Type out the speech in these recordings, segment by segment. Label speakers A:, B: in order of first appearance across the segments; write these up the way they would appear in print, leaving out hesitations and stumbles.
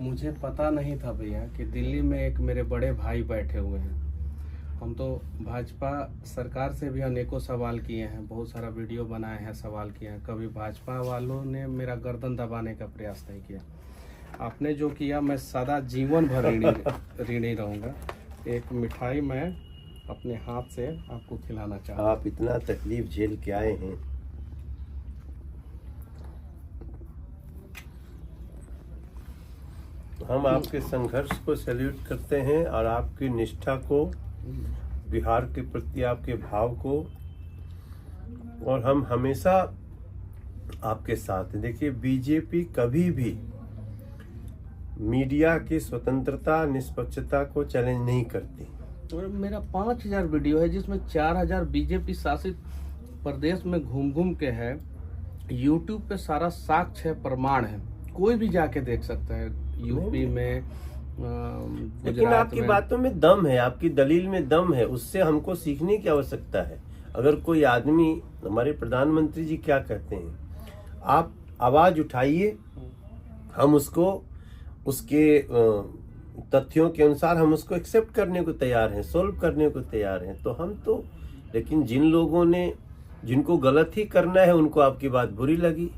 A: मुझे पता नहीं था भैया कि दिल्ली में एक मेरे बड़े भाई बैठे हुए हैं। हम तो भाजपा सरकार से भी अनेकों सवाल किए हैं, बहुत सारा वीडियो बनाए हैं, सवाल किए हैं। कभी भाजपा वालों ने मेरा गर्दन दबाने का प्रयास नहीं किया। आपने जो किया मैं सदा जीवन भर ऋणी रहूँगा। एक मिठाई मैं अपने हाथ से आपको खिलाना चाहता हूँ।
B: आप इतना तकलीफ झेल के आए हैं, हम आपके संघर्ष को सैल्यूट करते हैं और आपकी निष्ठा को, बिहार के प्रति आपके भाव को, और हम हमेशा आपके साथ हैं। देखिए, बीजेपी कभी भी मीडिया की स्वतंत्रता, निष्पक्षता को चैलेंज नहीं करती।
A: और मेरा 5000 वीडियो है जिसमें 4000 बीजेपी शासित प्रदेश में घूम घूम के है। यूट्यूब पे सारा साक्ष्य है, प्रमाण है, कोई भी जाके देख सकता है। यूपी में,
B: लेकिन आपकी बातों में दम है, आपकी दलील में दम है, उससे हमको सीखने की आवश्यकता है। अगर कोई आदमी, हमारे प्रधानमंत्री जी क्या कहते हैं, आप आवाज उठाइए, हम उसको उसके तथ्यों के अनुसार हम उसको एक्सेप्ट करने को तैयार हैं, सोल्व करने को तैयार हैं। तो हम तो, लेकिन जिन लोगों ने, जिनको गलत ही करना है, उनको आपकी बात बुरी लगी,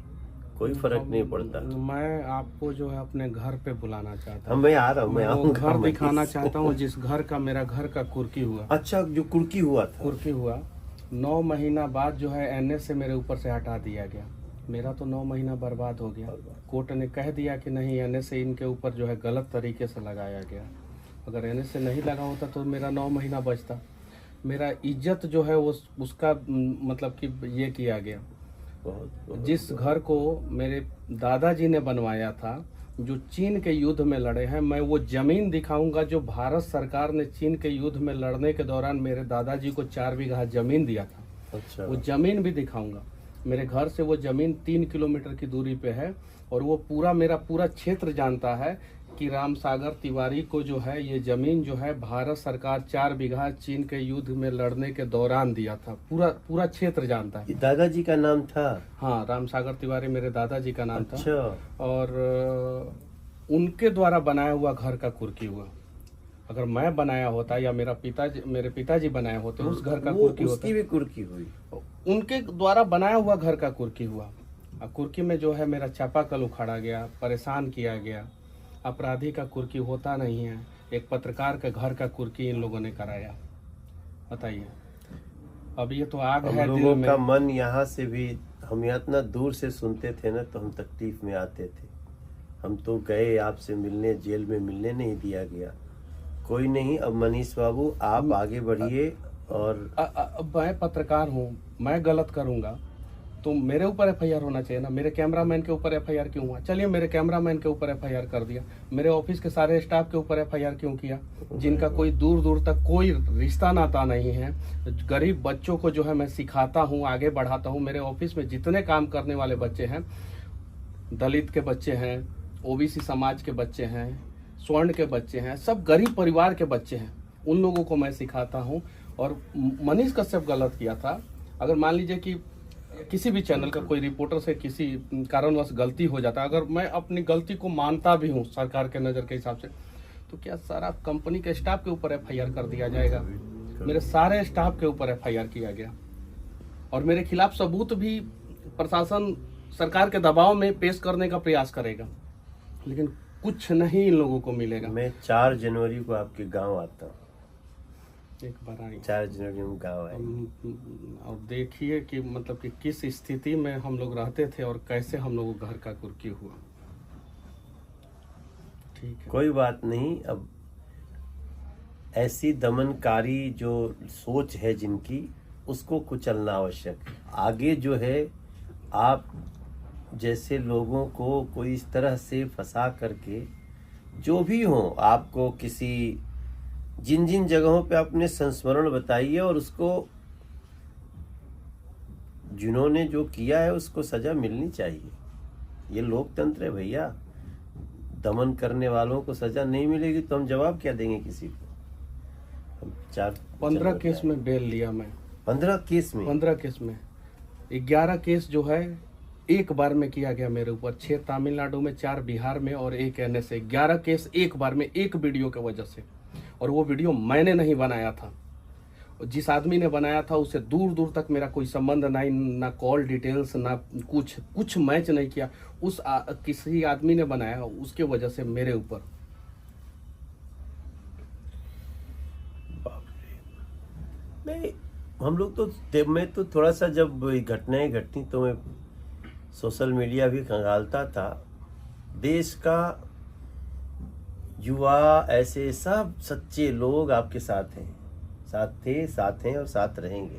B: कोई फर्क नहीं पड़ता।
A: मैं आपको जो है अपने घर पे बुलाना चाहता हूँ।
B: मैं आ रहा हूँ, मैं आऊँगा।
A: घर दिखाना चाहता हूँ जिस घर का मेरा घर का कुर्की हुआ।
B: अच्छा, जो कुर्की हुआ था,
A: कुर्की हुआ 9 महीना बाद जो है एनएस से मेरे ऊपर से हटा दिया गया। मेरा तो 9 महीना बर्बाद हो गया। कोर्ट ने कह दिया कि नहीं, एनएस से इनके ऊपर जो है गलत तरीके से लगाया गया। अगर एनएस से नहीं लगा होता तो मेरा 9 महीना बचता। मेरा इज्जत जो है वो उसका मतलब कि ये किया गया। जिस घर को मेरे दादाजी ने बनवाया था, जो चीन के युद्ध में लड़े हैं, मैं वो जमीन दिखाऊंगा जो भारत सरकार ने चीन के युद्ध में लड़ने के दौरान मेरे दादाजी को 4 बीघा जमीन दिया था।
B: अच्छा,
A: वो जमीन भी दिखाऊंगा। मेरे घर से वो जमीन 3 किलोमीटर की दूरी पे है और वो पूरा मेरा पूरा क्षेत्र जानता है कि रामसागर तिवारी को जो है ये जमीन जो है भारत सरकार 4 बीघा चीन के युद्ध में लड़ने के दौरान दिया था। पूरा क्षेत्र जानता है।
B: दादाजी का नाम था?
A: हाँ, रामसागर तिवारी मेरे दादाजी का नाम
B: अच्छा।
A: था। और उनके द्वारा बनाया हुआ घर का कुर्की हुआ। अगर मैं बनाया होता या मेरे पिताजी बनाए होते उस घर का कुर्की होता।
B: उसकी भी कुर्की हुई?
A: उनके द्वारा बनाया हुआ घर का कुर्की हुआ। कुर्की में जो है मेरा चापाकल उखाड़ा गया, परेशान किया गया। अपराधी का कुर्की होता नहीं है, एक पत्रकार के घर का कुर्की इन लोगों ने कराया। बताइए, अब ये तो आग है
B: दिल
A: में।
B: लोगों का मन यहाँ से भी, हम यहाँ इतना दूर से सुनते थे ना, तो हम तकलीफ में आते थे। हम तो गए आपसे मिलने, जेल में मिलने नहीं दिया गया। कोई नहीं, अब मनीष बाबू आप आगे बढ़िए। और
A: मैं पत्रकार हूँ, मैं गलत करूंगा तो मेरे ऊपर एफआईआर होना चाहिए ना। मेरे कैमरामैन के ऊपर एफआईआर क्यों हुआ? चलिए, मेरे कैमरामैन के ऊपर एफआईआर कर दिया। मेरे ऑफिस के सारे स्टाफ के ऊपर एफआईआर क्यों किया, जिनका कोई दूर दूर तक कोई रिश्ता नाता नहीं है? गरीब बच्चों को जो है मैं सिखाता हूँ, आगे बढ़ाता हूँ। मेरे ऑफिस में जितने काम करने वाले बच्चे हैं, दलित के बच्चे हैं, ओबीसी समाज के बच्चे हैं, स्वर्ण के बच्चे हैं, सब गरीब परिवार के बच्चे हैं। उन लोगों को मैं सिखाता हूँ। और मनीष कश्यप गलत किया था। अगर मान लीजिए कि किसी भी चैनल का कोई रिपोर्टर से किसी कारणवश गलती हो जाता, अगर मैं अपनी गलती को मानता भी हूँ सरकार के नज़र के हिसाब से, तो क्या सारा कंपनी के स्टाफ के ऊपर एफआईआर कर दिया जाएगा? मेरे सारे स्टाफ के ऊपर एफआईआर किया गया और मेरे खिलाफ सबूत भी प्रशासन सरकार के दबाव में पेश करने का प्रयास करेगा, लेकिन कुछ नहीं इन लोगों को मिलेगा।
B: मैं 4 जनवरी को आपके गांव आता हूँ।
A: एक बार आएंगे
B: 4 जनवरी में गाँव आए
A: और देखिए कि मतलब कि किस स्थिति में हम लोग रहते थे और कैसे हम लोगों को घर का कुर्की हुआ। ठीक है,
B: कोई बात नहीं। अब ऐसी दमनकारी जो सोच है जिनकी, उसको कुचलना आवश्यक है। आगे जो है, आप जैसे लोगों को कोई इस तरह से फंसा करके, जो भी हो, आपको किसी जिन जिन जगहों पे अपने संस्मरण बताइए और उसको, जिन्होंने जो किया है उसको सजा मिलनी चाहिए। ये लोकतंत्र है भैया। दमन करने वालों को सजा नहीं मिलेगी तो हम जवाब क्या देंगे किसी को? हम
A: 15 केस में बेल लिया मैं।
B: 15 केस में?
A: 15 केस में 11 केस जो है एक बार में किया गया मेरे ऊपर। 6 तमिलनाडु में, 4 बिहार में और 1 NSA, 11 केस एक बार में, एक वीडियो की वजह से। और वो वीडियो मैंने नहीं बनाया था, जिस आदमी ने बनाया था उससे दूर दूर तक मेरा कोई संबंध नहीं, ना कॉल डिटेल्स, ना कुछ मैच नहीं किया। किसी आदमी ने बनाया, उसके वजह से मेरे ऊपर।
B: नहीं, हम लोग तो, मैं तो थोड़ा सा जब घटनाएं घटती तो मैं सोशल मीडिया भी खंगालता था। देश का युवा, ऐसे सब सच्चे लोग आपके साथ हैं, साथ थे, साथ हैं और साथ रहेंगे।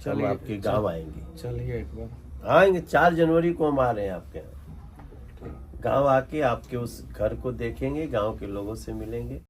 B: हम आपके गांव आएंगे।
A: चलिए एक बार
B: आएंगे, 4 जनवरी को हम आ रहे हैं आपके यहाँ। गांव आके आपके उस घर को देखेंगे, गांव के लोगों से मिलेंगे।